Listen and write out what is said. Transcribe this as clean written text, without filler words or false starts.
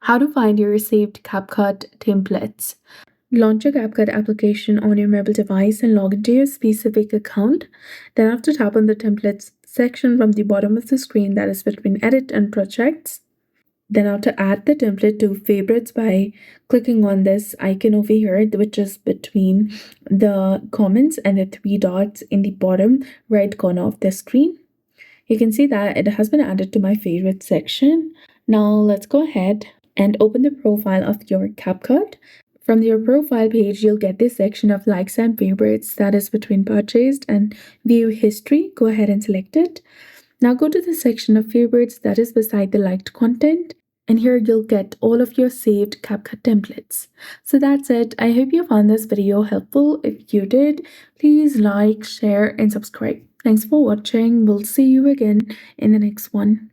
How to find your saved CapCut templates. Launch your CapCut application on your mobile device and log into your specific account. Then after tap on the templates section from the bottom of the screen that is between edit and projects. Then after add the template to favorites by clicking on this icon over here, which is between the comments and the three dots in the bottom right corner of the screen. You can see that it has been added to my favorite section. Now let's go ahead and open the profile of your CapCut. From your profile page, you'll get this section of likes and favorites that is between purchased and view history. Go ahead and select it. Now go to the section of favorites that is beside the liked content. And here you'll get all of your saved CapCut templates. So that's it. I hope you found this video helpful. If you did, please like, share, and subscribe. Thanks for watching. We'll see you again in the next one.